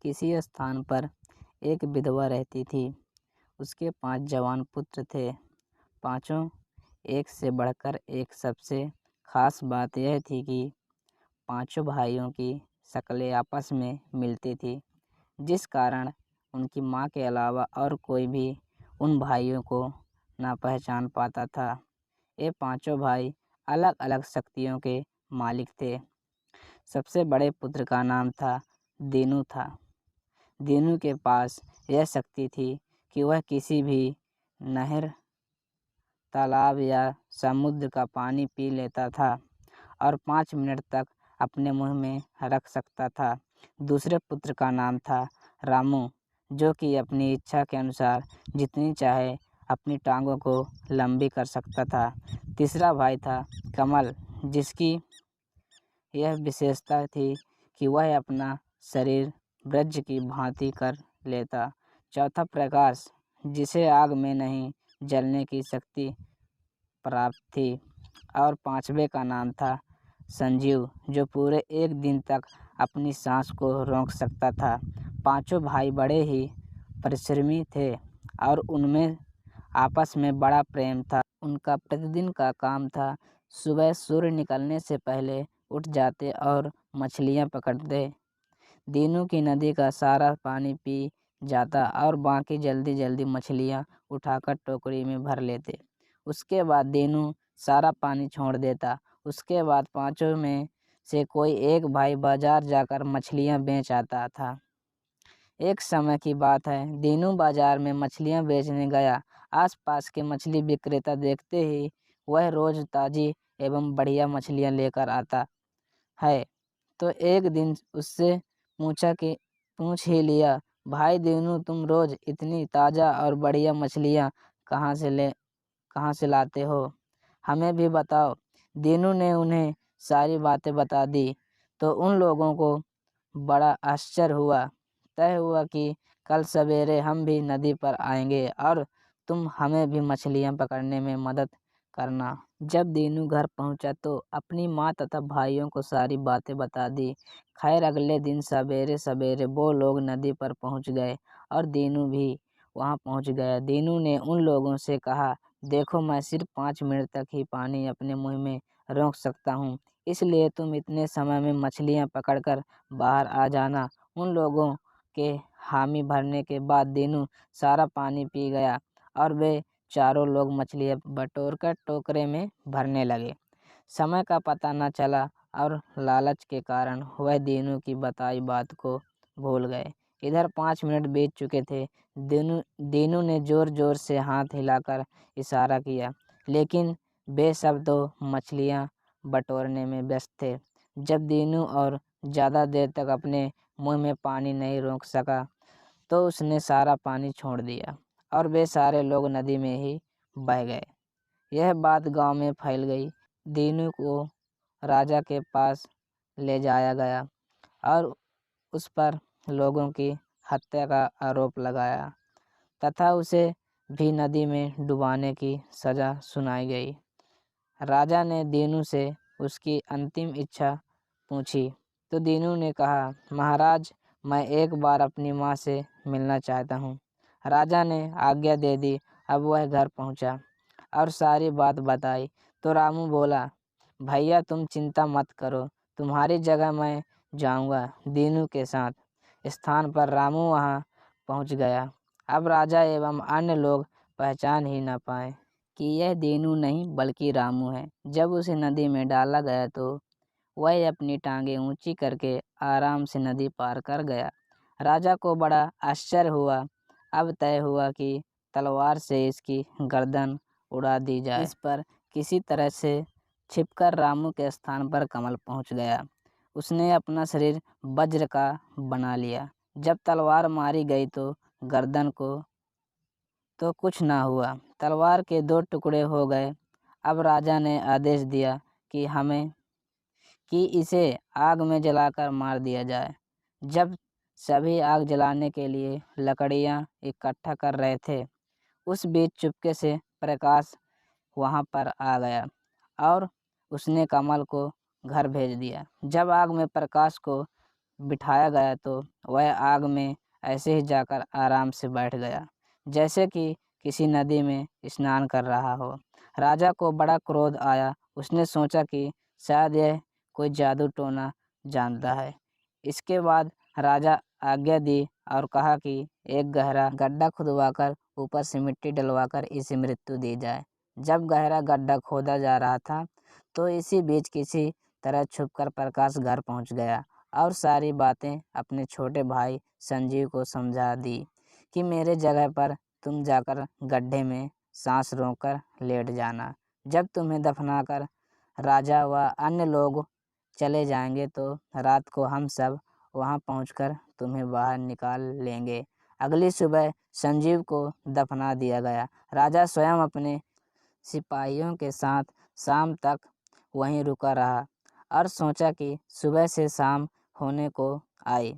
किसी स्थान पर एक विधवा रहती थी। उसके 5 जवान पुत्र थे। पांचों एक से बढ़कर एक। सबसे खास बात यह थी कि पांचों भाइयों की शक्लें आपस में मिलती थी, जिस कारण उनकी माँ के अलावा और कोई भी उन भाइयों को ना पहचान पाता था। ये पांचों भाई अलग अलग शक्तियों के मालिक थे। सबसे बड़े पुत्र का नाम था दीनू था। दीनू के पास यह शक्ति थी कि वह किसी भी नहर, तालाब या समुद्र का पानी पी लेता था और 5 मिनट तक अपने मुंह में रख सकता था। दूसरे पुत्र का नाम था रामू, जो कि अपनी इच्छा के अनुसार जितनी चाहे अपनी टांगों को लंबी कर सकता था। तीसरा भाई था कमल, जिसकी यह विशेषता थी कि वह अपना शरीर वज्र की भांति कर लेता। चौथा प्रकाश, जिसे आग में नहीं जलने की शक्ति प्राप्त थी। और पांचवे का नाम था संजीव, जो पूरे 1 दिन तक अपनी सांस को रोक सकता था। पांचों भाई बड़े ही परिश्रमी थे और उनमें आपस में बड़ा प्रेम था। उनका प्रतिदिन का काम था सुबह सूर्य निकलने से पहले उठ जाते और मछलियां पकड़ते। दीनू की नदी का सारा पानी पी जाता और बाकी जल्दी जल्दी मछलियां उठाकर टोकरी में भर लेते। उसके बाद दीनू सारा पानी छोड़ देता। उसके बाद पांचों में से कोई एक भाई बाजार जाकर मछलियां बेच आता था। एक समय की बात है, दीनू बाजार में मछलियां बेचने गया। आसपास के मछली विक्रेता देखते ही वह रोज ताजी एवं बढ़िया मछलियां लेकर आता है, तो एक दिन उससे पूछ ही लिया, भाई दीनू, तुम रोज इतनी ताज़ा और बढ़िया मछलियां कहाँ से लाते हो? हमें भी बताओ। दीनू ने उन्हें सारी बातें बता दी, तो उन लोगों को बड़ा आश्चर्य हुआ। तय हुआ कि कल सवेरे हम भी नदी पर आएंगे और तुम हमें भी मछलियां पकड़ने में मदद करना। जब दीनू घर पहुंचा तो अपनी माँ तथा भाइयों को सारी बातें बता दी। खैर, अगले दिन सवेरे सवेरे वो लोग नदी पर पहुंच गए और दीनू भी वहां पहुंच गया। दीनू ने उन लोगों से कहा, देखो, मैं सिर्फ 5 मिनट तक ही पानी अपने मुंह में रोक सकता हूँ, इसलिए तुम इतने समय में मछलियाँ पकड़कर बाहर आ जाना। उन लोगों के हामी भरने के बाद दीनू सारा पानी पी गया और वे चारों लोग मछलियाँ बटोरकर टोकरे में भरने लगे। समय का पता न चला और लालच के कारण वह दीनू की बताई बात को भूल गए। इधर 5 मिनट बीत चुके थे। दीनू ने जोर जोर से हाथ हिलाकर इशारा किया, लेकिन वे सब तो मछलियाँ बटोरने में व्यस्त थे। जब दीनू और ज़्यादा देर तक अपने मुंह में पानी नहीं रोक सका, तो उसने सारा पानी छोड़ दिया और वे सारे लोग नदी में ही बह गए। यह बात गांव में फैल गई। दीनू को राजा के पास ले जाया गया और उस पर लोगों की हत्या का आरोप लगाया तथा उसे भी नदी में डुबाने की सज़ा सुनाई गई। राजा ने दीनू से उसकी अंतिम इच्छा पूछी, तो दीनू ने कहा, महाराज, मैं एक बार अपनी माँ से मिलना चाहता हूँ। राजा ने आज्ञा दे दी। अब वह घर पहुँचा और सारी बात बताई तो रामू बोला, भैया, तुम चिंता मत करो, तुम्हारी जगह मैं जाऊँगा दीनू के साथ। स्थान पर रामू वहाँ पहुँच गया। अब राजा एवं अन्य लोग पहचान ही न पाए कि यह दीनू नहीं बल्कि रामू है। जब उसे नदी में डाला गया तो वह अपनी टांगें ऊंची करके आराम से नदी पार कर गया। राजा को बड़ा आश्चर्य हुआ। अब तय हुआ कि तलवार से इसकी गर्दन उड़ा दी जाए। इस पर किसी तरह से छिपकर रामू के स्थान पर कमल पहुंच गया। उसने अपना शरीर वज्र का बना लिया। जब तलवार मारी गई तो गर्दन को तो कुछ ना हुआ, तलवार के 2 टुकड़े हो गए। अब राजा ने आदेश दिया कि इसे आग में जलाकर मार दिया जाए। जब सभी आग जलाने के लिए लकड़ियां इकट्ठा कर रहे थे, उस बीच चुपके से प्रकाश वहां पर आ गया और उसने कमल को घर भेज दिया। जब आग में प्रकाश को बिठाया गया तो वह आग में ऐसे ही जाकर आराम से बैठ गया, जैसे कि किसी नदी में स्नान कर रहा हो। राजा को बड़ा क्रोध आया। उसने सोचा कि शायद यह कोई जादू टोना जानता है। इसके बाद राजा आज्ञा दी और कहा कि एक गहरा गड्ढा खुदवाकर ऊपर से मिट्टी डलवाकर इसे मृत्यु दी जाए। जब गहरा गड्ढा खोदा जा रहा था तो इसी बीच किसी तरह छुपकर प्रकाश घर पहुंच गया और सारी बातें अपने छोटे भाई संजीव को समझा दी कि मेरे जगह पर तुम जाकर गड्ढे में सांस रोककर लेट जाना। जब तुम्हें दफनाकर राजा व अन्य लोग चले जाएंगे तो रात को हम सब वहां पहुंचकर तुम्हें बाहर निकाल लेंगे। अगली सुबह संजीव को दफना दिया गया। राजा स्वयं अपने सिपाहियों के साथ शाम तक वहीं रुका रहा और सोचा कि सुबह से शाम होने को आई,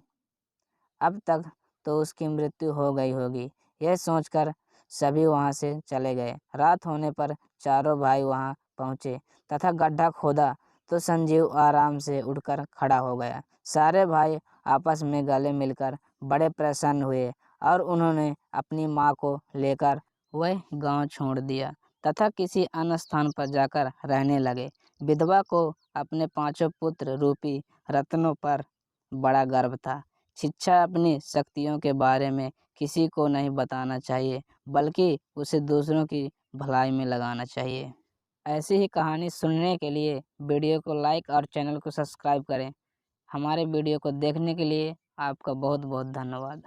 अब तक तो उसकी मृत्यु हो गई होगी। यह सोचकर सभी वहां से चले गए। रात होने पर चारों भाई वहां पहुंचे तथा गड्ढा खोदा तो संजीव आराम से उठकर खड़ा हो गया। सारे भाई आपस में गले मिलकर बड़े प्रसन्न हुए और उन्होंने अपनी माँ को लेकर वह गांव छोड़ दिया तथा किसी अन्य स्थान पर जाकर रहने लगे। विधवा को अपने 5 पुत्र रूपी रत्नों पर बड़ा गर्व था। शिक्षा अपनी शक्तियों के बारे में किसी को नहीं बताना चाहिए, बल्कि उसे दूसरों की भलाई में लगाना चाहिए। ऐसी ही कहानी सुनने के लिए वीडियो को लाइक और चैनल को सब्सक्राइब करें। हमारे वीडियो को देखने के लिए आपका बहुत बहुत धन्यवाद।